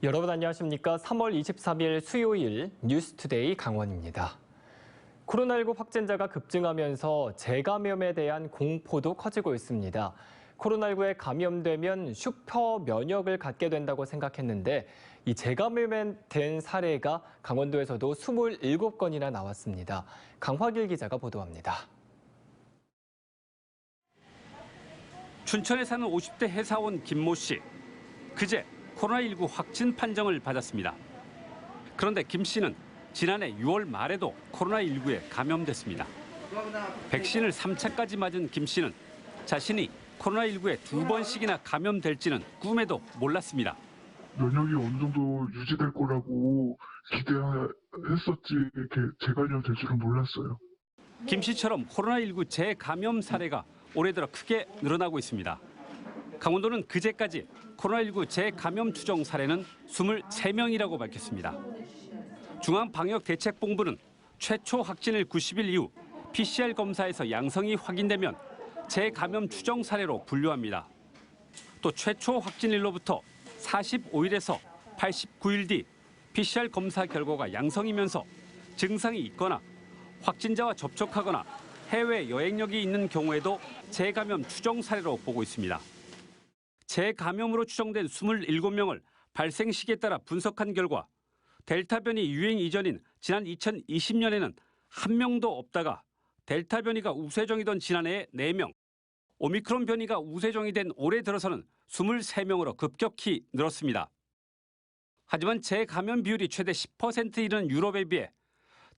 여러분 안녕하십니까? 3월 23일 수요일 뉴스투데이 강원입니다. 코로나19 확진자가 급증하면서 재감염에 대한 공포도 커지고 있습니다. 코로나19에 감염되면 슈퍼 면역을 갖게 된다고 생각했는데 이 재감염에 된 사례가 강원도에서도 27건이나 나왔습니다. 강화길 기자가 보도합니다. 춘천에 사는 50대 회사원 김모 씨. 그제 코로나19 확진 판정을 받았습니다. 그런데 김 씨는 지난해 6월 말에도 코로나19에 감염됐습니다. 백신을 3차까지 맞은 김 씨는 자신이 코로나19에 2번씩이나 감염될지는 꿈에도 몰랐습니다. 면역이 어느 정도 유지될 거라고 기대했었지 이렇게 재감염될 줄은 몰랐어요. 김 씨처럼 코로나19 재감염 사례가 올해 들어 크게 늘어나고 있습니다. 강원도는 그제까지 코로나19 재감염 추정 사례는 23명이라고 밝혔습니다. 중앙방역대책본부는 최초 확진일 90일 이후 PCR 검사에서 양성이 확인되면 재감염 추정 사례로 분류합니다. 또 최초 확진일로부터 45일에서 89일 뒤 PCR 검사 결과가 양성이면서 증상이 있거나 확진자와 접촉하거나 해외 여행력이 있는 경우에도 재감염 추정 사례로 보고 있습니다. 재감염으로 추정된 27명을 발생 시기에 따라 분석한 결과 델타 변이 유행 이전인 지난 2020년에는 한 명도 없다가 델타 변이가 우세종이던 지난해에 4명, 오미크론 변이가 우세종이 된 올해 들어서는 23명으로 급격히 늘었습니다. 하지만 재감염 비율이 최대 10%에 이르는 유럽에 비해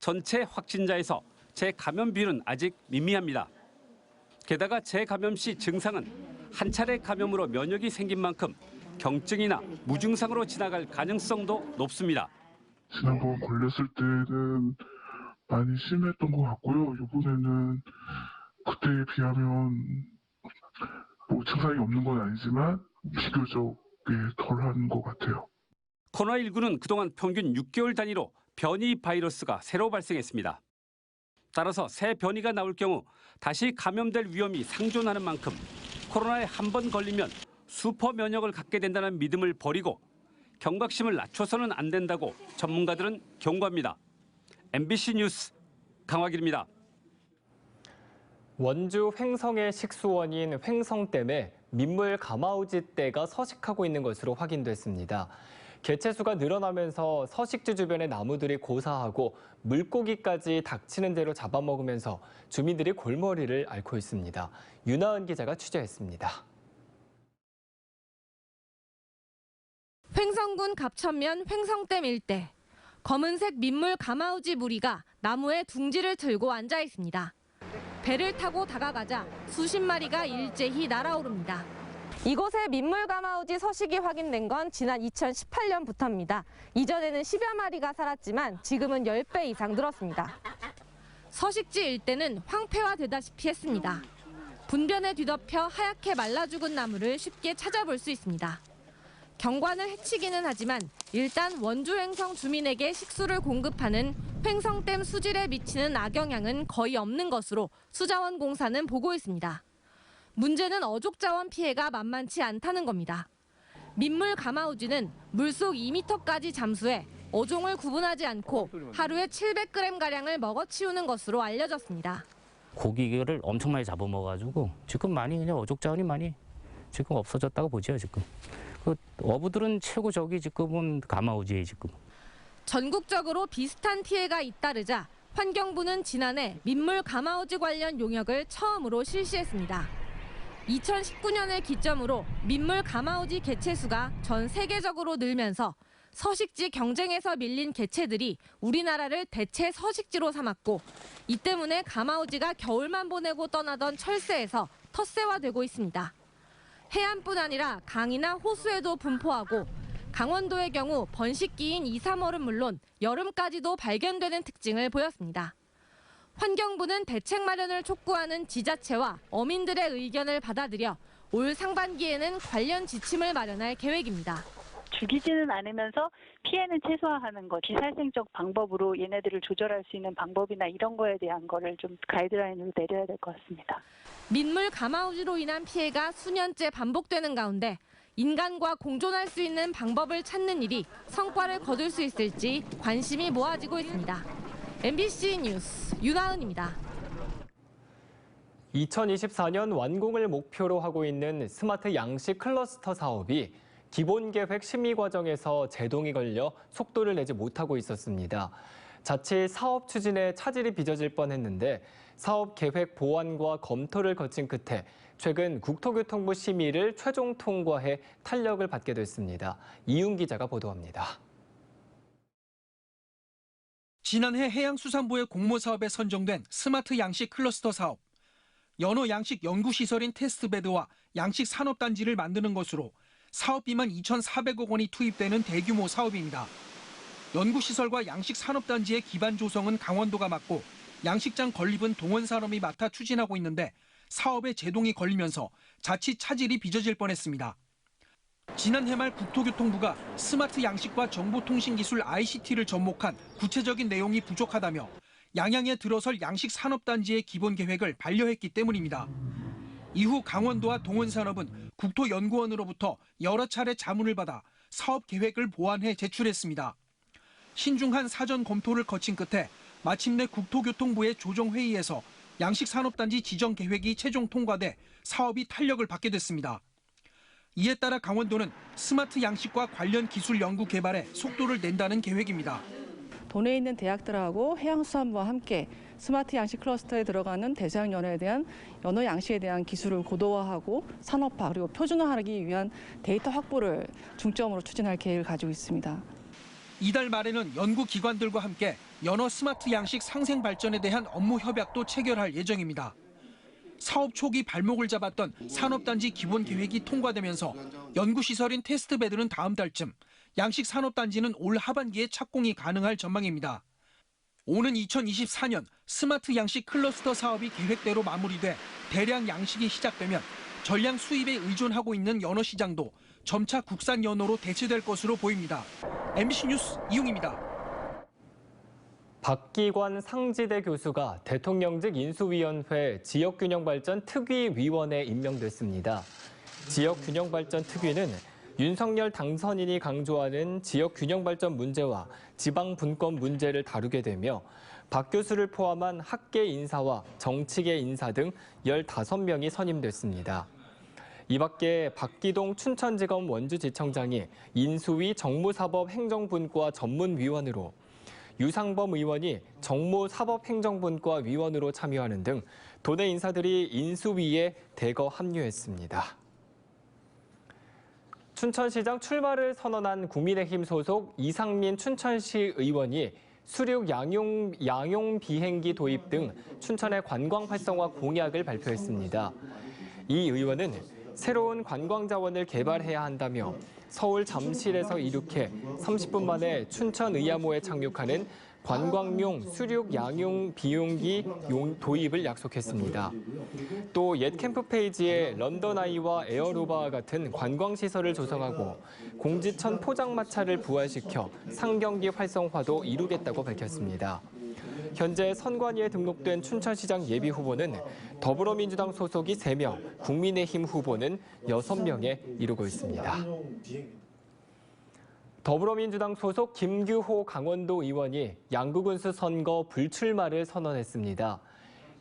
전체 확진자에서 재감염 비율은 아직 미미합니다. 게다가 재감염 시 증상은 한 차례 감염으로 면역이 생긴 만큼 경증이나 무증상으로 지나갈 가능성도 높습니다. 지난번 걸렸을 때는 많이 심했던 것 같고요. 이번에는 그때에 비하면 뭐 증상이 없는 건 아니지만 비교적 덜한 것 같아요. 코로나19는 그동안 평균 6개월 단위로 변이 바이러스가 새로 발생했습니다. 따라서 새 변이가 나올 경우 다시 감염될 위험이 상존하는 만큼 코로나에 한 번 걸리면 슈퍼 면역을 갖게 된다는 믿음을 버리고 경각심을 낮춰서는 안 된다고 전문가들은 경고합니다. MBC 뉴스 강화길입니다. 원주 횡성의 식수원인 횡성댐에 민물 가마우지 떼가 서식하고 있는 것으로 확인됐습니다. 개체수가 늘어나면서 서식지 주변의 나무들이 고사하고 물고기까지 닥치는 대로 잡아먹으면서 주민들이 골머리를 앓고 있습니다. 윤하은 기자가 취재했습니다. 횡성군 갑천면 횡성댐 일대. 검은색 민물 가마우지 무리가 나무에 둥지를 틀고 앉아 있습니다. 배를 타고 다가가자 수십 마리가 일제히 날아오릅니다. 이곳에 민물 가마우지 서식이 확인된 건 지난 2018년부터입니다. 이전에는 10여 마리가 살았지만 지금은 10배 이상 늘었습니다. 서식지 일대는 황폐화되다시피 했습니다. 분변에 뒤덮여 하얗게 말라 죽은 나무를 쉽게 찾아볼 수 있습니다. 경관을 해치기는 하지만 일단 원주 횡성 주민에게 식수를 공급하는 횡성댐 수질에 미치는 악영향은 거의 없는 것으로 수자원공사는 보고 있습니다. 문제는 어족자원 피해가 만만치 않다는 겁니다. 민물 가마우지는 물속 2m까지 잠수해 어종을 구분하지 않고 하루에 700g가량을 먹어치우는 것으로 알려졌습니다. 고기를 엄청 많이 잡아먹어가지고 지금 많이 그냥 어족자원이 많이 지금 없어졌다고 보죠 지금. 그 어부들은 최고 적이 지금은 가마우지에 지금. 전국적으로 비슷한 피해가 잇따르자 환경부는 지난해 민물 가마우지 관련 용역을 처음으로 실시했습니다. 2019년을 기점으로 민물 가마우지 개체수가 전 세계적으로 늘면서 서식지 경쟁에서 밀린 개체들이 우리나라를 대체 서식지로 삼았고 이 때문에 가마우지가 겨울만 보내고 떠나던 철새에서 텃새화되고 있습니다. 해안뿐 아니라 강이나 호수에도 분포하고 강원도의 경우 번식기인 2, 3월은 물론 여름까지도 발견되는 특징을 보였습니다. 환경부는 대책 마련을 촉구하는 지자체와 어민들의 의견을 받아들여 올 상반기에는 관련 지침을 마련할 계획입니다. 죽이지는 않으면서 피해는 최소화하는 것, 비살생적 방법으로 얘네들을 조절할 수 있는 방법이나 이런 거에 대한 거를 좀 가이드라인으로 내려야 될 것 같습니다. 민물 가마우지로 인한 피해가 수년째 반복되는 가운데 인간과 공존할 수 있는 방법을 찾는 일이 성과를 거둘 수 있을지 관심이 모아지고 있습니다. MBC 뉴스 윤하은입니다. 2024년 완공을 목표로 하고 있는 스마트 양식 클러스터 사업이 기본계획 심의 과정에서 제동이 걸려 속도를 내지 못하고 있었습니다. 자칫 사업 추진에 차질이 빚어질 뻔했는데 사업 계획 보완과 검토를 거친 끝에 최근 국토교통부 심의를 최종 통과해 탄력을 받게 됐습니다. 이윤 기자가 보도합니다. 지난해 해양수산부의 공모사업에 선정된 스마트 양식 클러스터 사업. 연어 양식 연구시설인 테스트베드와 양식 산업단지를 만드는 것으로 사업비만 2,400억 원이 투입되는 대규모 사업입니다. 연구시설과 양식 산업단지의 기반 조성은 강원도가 맡고 양식장 건립은 동원산업이 맡아 추진하고 있는데 사업에 제동이 걸리면서 자칫 차질이 빚어질 뻔했습니다. 지난해 말 국토교통부가 스마트 양식과 정보통신기술 ICT를 접목한 구체적인 내용이 부족하다며 양양에 들어설 양식 산업단지의 기본 계획을 반려했기 때문입니다. 이후 강원도와 동원산업은 국토연구원으로부터 여러 차례 자문을 받아 사업 계획을 보완해 제출했습니다. 신중한 사전 검토를 거친 끝에 마침내 국토교통부의 조정회의에서 양식산업단지 지정 계획이 최종 통과돼 사업이 탄력을 받게 됐습니다. 이에 따라 강원도는 스마트 양식과 관련 기술 연구 개발에 속도를 낸다는 계획입니다. 도내에 있는 대학들하고 해양수산부와 함께 스마트 양식 클러스터에 들어가는 대서양 연어에 대한 연어 양식에 대한 기술을 고도화하고 산업화 그리고 표준화하기 위한 데이터 확보를 중점으로 추진할 계획을 가지고 있습니다. 이달 말에는 연구기관들과 함께 연어 스마트 양식 상생 발전에 대한 업무 협약도 체결할 예정입니다. 사업 초기 발목을 잡았던 산업단지 기본 계획이 통과되면서 연구시설인 테스트베드는 다음 달쯤, 양식 산업단지는 올 하반기에 착공이 가능할 전망입니다. 오는 2024년 스마트 양식 클러스터 사업이 계획대로 마무리돼 대량 양식이 시작되면 전량 수입에 의존하고 있는 연어 시장도 점차 국산 연어로 대체될 것으로 보입니다. MBC 뉴스 이용입니다. 박기관 상지대 교수가 대통령직 인수위원회 지역균형발전 특위위원에 임명됐습니다. 지역균형발전 특위는 윤석열 당선인이 강조하는 지역균형발전 문제와 지방분권 문제를 다루게 되며 박 교수를 포함한 학계 인사와 정치계 인사 등 15명이 선임됐습니다. 이 밖에 박기동 춘천지검 원주지청장이 인수위 정무사법 행정분과 전문위원으로 유상범 의원이 정무사법행정분과 위원으로 참여하는 등 도내 인사들이 인수위에 대거 합류했습니다. 춘천시장 출마를 선언한 국민의힘 소속 이상민 춘천시 의원이 수륙 양용 비행기 도입 등 춘천의 관광 활성화 공약을 발표했습니다. 이 의원은 새로운 관광 자원을 개발해야 한다며 서울 잠실에서 이륙해 30분 만에 춘천 의암호에 착륙하는 관광용 수륙 양용 비용기 도입을 약속했습니다. 또 옛 캠프 페이지에 런던 아이와 에어로바와 같은 관광시설을 조성하고 공지천 포장마차를 부활시켜 상경기 활성화도 이루겠다고 밝혔습니다. 현재 선관위에 등록된 춘천시장 예비후보는 더불어민주당 소속이 3명, 국민의힘 후보는 6명에 이르고 있습니다. 더불어민주당 소속 김규호 강원도 의원이 양구군수 선거 불출마를 선언했습니다.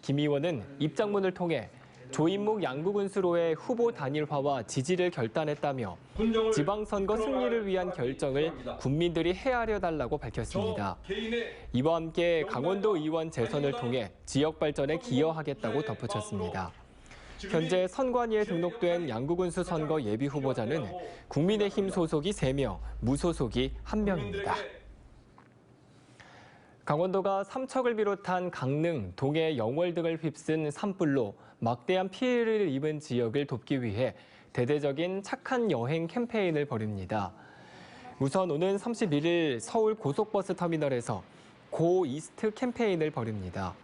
김 의원은 입장문을 통해 조인묵 양구군수로의 후보 단일화와 지지를 결단했다며 지방선거 승리를 위한 결정을 국민들이 헤아려 달라고 밝혔습니다. 이와 함께 강원도 의원 재선을 통해 지역 발전에 기여하겠다고 덧붙였습니다. 현재 선관위에 등록된 양구군수 선거 예비 후보자는 국민의힘 소속이 3명, 무소속이 1명입니다. 강원도가 삼척을 비롯한 강릉, 동해, 영월 등을 휩쓴 산불로 막대한 피해를 입은 지역을 돕기 위해 대대적인 착한 여행 캠페인을 벌입니다. 우선 오는 31일 서울 고속버스 터미널에서 고 이스트 캠페인을 벌입니다.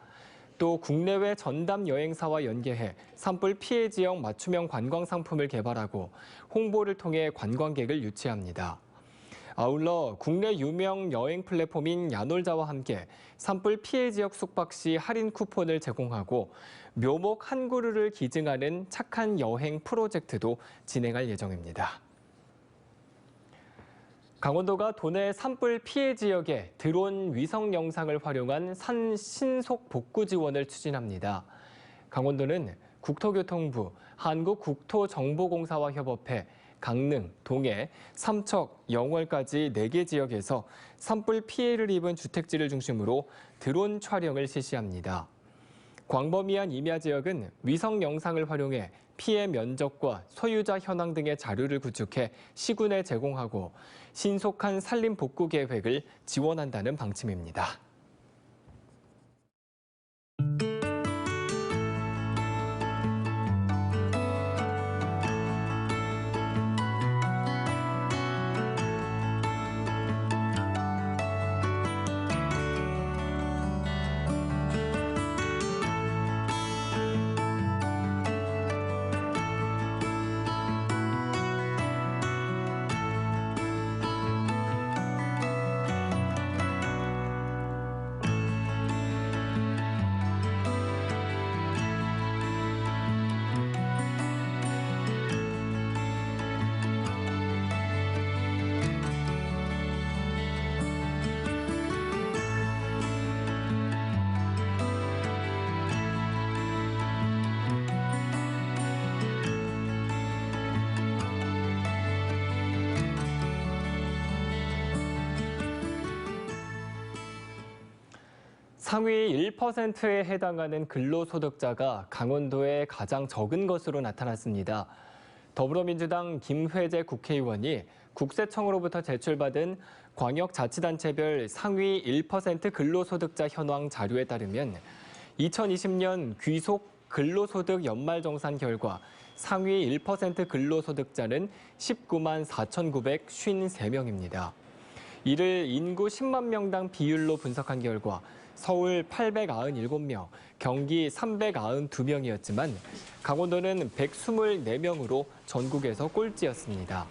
또 국내외 전담 여행사와 연계해 산불 피해 지역 맞춤형 관광 상품을 개발하고 홍보를 통해 관광객을 유치합니다. 아울러 국내 유명 여행 플랫폼인 야놀자와 함께 산불 피해 지역 숙박 시 할인 쿠폰을 제공하고 묘목 한 그루를 기증하는 착한 여행 프로젝트도 진행할 예정입니다. 강원도가 도내 산불 피해 지역에 드론 위성 영상을 활용한 신속 복구 지원을 추진합니다. 강원도는 국토교통부, 한국국토정보공사와 협업해 강릉, 동해, 삼척, 영월까지 4개 지역에서 산불 피해를 입은 주택지를 중심으로 드론 촬영을 실시합니다. 광범위한 임야 지역은 위성 영상을 활용해 피해 면적과 소유자 현황 등의 자료를 구축해 시군에 제공하고 신속한 산림 복구 계획을 지원한다는 방침입니다. 상위 1%에 해당하는 근로소득자가 강원도에 가장 적은 것으로 나타났습니다. 더불어민주당 김회재 국회의원이 국세청으로부터 제출받은 광역자치단체별 상위 1% 근로소득자 현황 자료에 따르면 2020년 귀속 근로소득 연말정산 결과 상위 1% 근로소득자는 19만 4,953명입니다. 이를 인구 10만 명당 비율로 분석한 결과 서울 897명, 경기 392명이었지만 강원도는 124명으로 전국에서 꼴찌였습니다.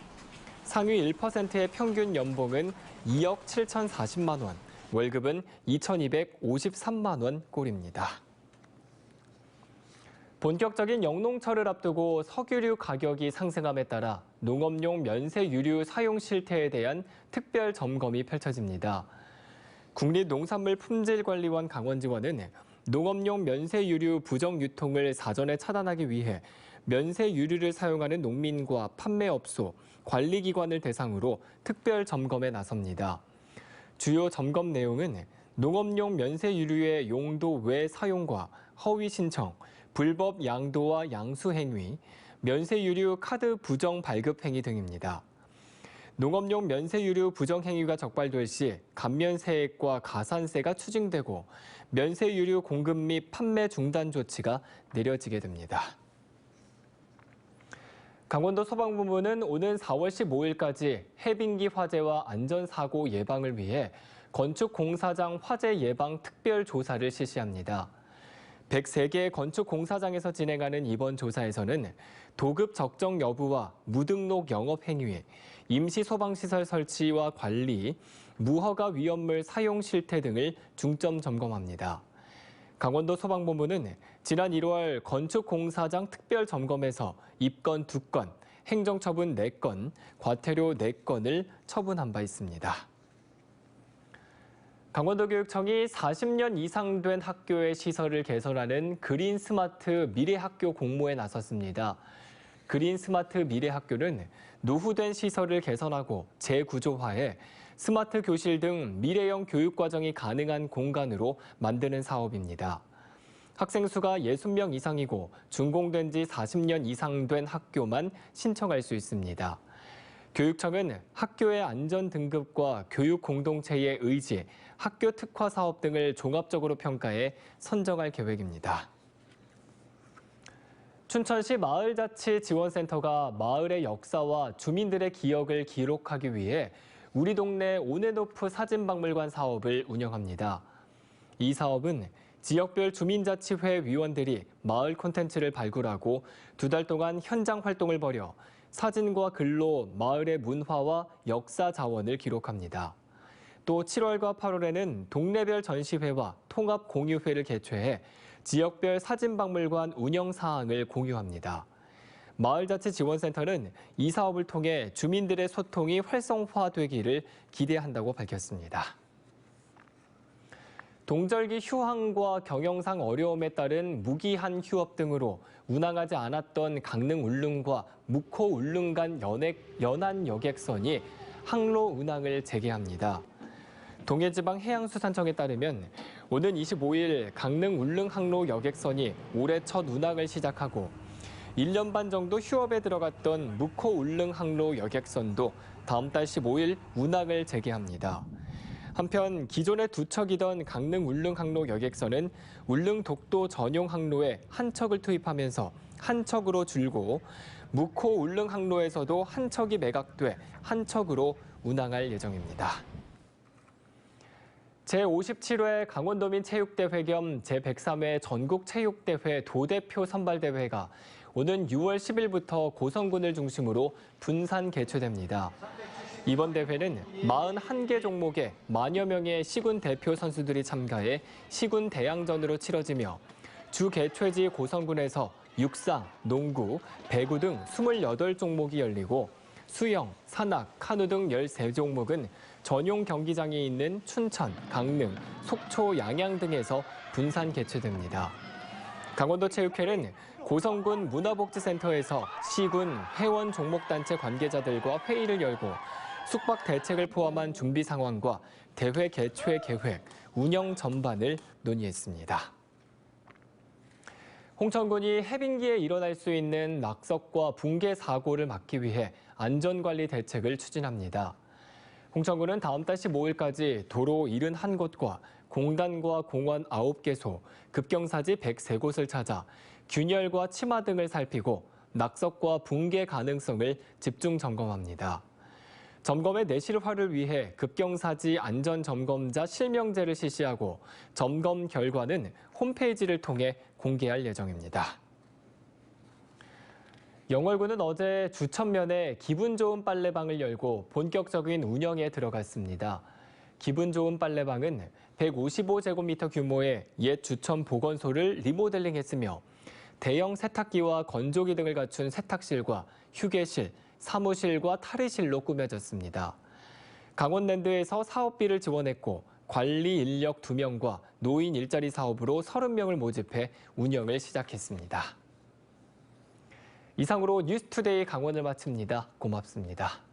상위 1%의 평균 연봉은 2억 7,040만 원, 월급은 2,253만 원 꼴입니다. 본격적인 영농철을 앞두고 석유류 가격이 상승함에 따라 농업용 면세 유류 사용 실태에 대한 특별 점검이 펼쳐집니다. 국립농산물품질관리원 강원지원은 농업용 면세 유류 부정 유통을 사전에 차단하기 위해 면세 유류를 사용하는 농민과 판매업소, 관리기관을 대상으로 특별 점검에 나섭니다. 주요 점검 내용은 농업용 면세 유류의 용도 외 사용과 허위 신청, 불법 양도와 양수 행위, 면세 유류 카드 부정 발급 행위 등입니다. 농업용 면세 유류 부정 행위가 적발될 시 감면세액과 가산세가 추징되고 면세 유류 공급 및 판매 중단 조치가 내려지게 됩니다. 강원도 소방본부는 오는 4월 15일까지 해빙기 화재와 안전사고 예방을 위해 건축공사장 화재 예방 특별 조사를 실시합니다. 103개 건축공사장에서 진행하는 이번 조사에서는 도급 적정 여부와 무등록 영업 행위, 임시 소방시설 설치와 관리, 무허가 위험물 사용 실태 등을 중점 점검합니다. 강원도 소방본부는 지난 1월 건축공사장 특별 점검에서 입건 2건, 행정처분 4건, 과태료 4건을 처분한 바 있습니다. 강원도교육청이 40년 이상 된 학교의 시설을 개선하는 그린 스마트 미래학교 공모에 나섰습니다. 그린 스마트 미래학교는 노후된 시설을 개선하고 재구조화해 스마트 교실 등 미래형 교육과정이 가능한 공간으로 만드는 사업입니다. 학생 수가 60명 이상이고 준공된 지 40년 이상 된 학교만 신청할 수 있습니다. 교육청은 학교의 안전 등급과 교육 공동체의 의지, 학교 특화 사업 등을 종합적으로 평가해 선정할 계획입니다. 춘천시 마을자치지원센터가 마을의 역사와 주민들의 기억을 기록하기 위해 우리 동네 온앤오프 사진박물관 사업을 운영합니다. 이 사업은 지역별 주민자치회 위원들이 마을 콘텐츠를 발굴하고 2달 동안 현장 활동을 벌여 사진과 글로 마을의 문화와 역사 자원을 기록합니다. 또 7월과 8월에는 동네별 전시회와 통합 공유회를 개최해 지역별 사진박물관 운영 사항을 공유합니다. 마을자치지원센터는 이 사업을 통해 주민들의 소통이 활성화되기를 기대한다고 밝혔습니다. 동절기 휴항과 경영상 어려움에 따른 무기한 휴업 등으로 운항하지 않았던 강릉 울릉과 묵호 울릉 간 연안 여객선이 항로 운항을 재개합니다. 동해지방해양수산청에 따르면 오는 25일 강릉 울릉 항로 여객선이 올해 첫 운항을 시작하고 1년 반 정도 휴업에 들어갔던 묵호 울릉 항로 여객선도 다음 달 15일 운항을 재개합니다. 한편 기존에 두 척이던 강릉 울릉 항로 여객선은 울릉 독도 전용 항로에 한 척을 투입하면서 한 척으로 줄고 묵호 울릉 항로에서도 한 척이 매각돼 한 척으로 운항할 예정입니다. 제57회 강원도민 체육대회 겸 제103회 전국체육대회 도대표 선발대회가 오는 6월 10일부터 고성군을 중심으로 분산 개최됩니다. 이번 대회는 41개 종목에 만여 명의 시군 대표 선수들이 참가해 시군 대항전으로 치러지며 주 개최지 고성군에서 육상, 농구, 배구 등 28종목이 열리고 수영, 산악, 카누 등 13종목은 전용 경기장이 있는 춘천, 강릉, 속초, 양양 등에서 분산 개최됩니다. 강원도 체육회는 고성군 문화복지센터에서 시군, 회원 종목단체 관계자들과 회의를 열고 숙박 대책을 포함한 준비 상황과 대회 개최 계획, 운영 전반을 논의했습니다. 홍천군이 해빙기에 일어날 수 있는 낙석과 붕괴 사고를 막기 위해 안전관리 대책을 추진합니다. 홍천군은 다음 달 15일까지 도로 71곳과 공단과 공원 9개소, 급경사지 103곳을 찾아 균열과 치마 등을 살피고 낙석과 붕괴 가능성을 집중 점검합니다. 점검의 내실화를 위해 급경사지 안전점검자 실명제를 실시하고 점검 결과는 홈페이지를 통해 공개할 예정입니다. 영월군은 어제 주천면에 기분 좋은 빨래방을 열고 본격적인 운영에 들어갔습니다. 기분 좋은 빨래방은 155제곱미터 규모의 옛 주천 보건소를 리모델링했으며 대형 세탁기와 건조기 등을 갖춘 세탁실과 휴게실, 사무실과 탈의실로 꾸며졌습니다. 강원랜드에서 사업비를 지원했고 관리 인력 2명과 노인 일자리 사업으로 30명을 모집해 운영을 시작했습니다. 이상으로 뉴스투데이 강원을 마칩니다. 고맙습니다.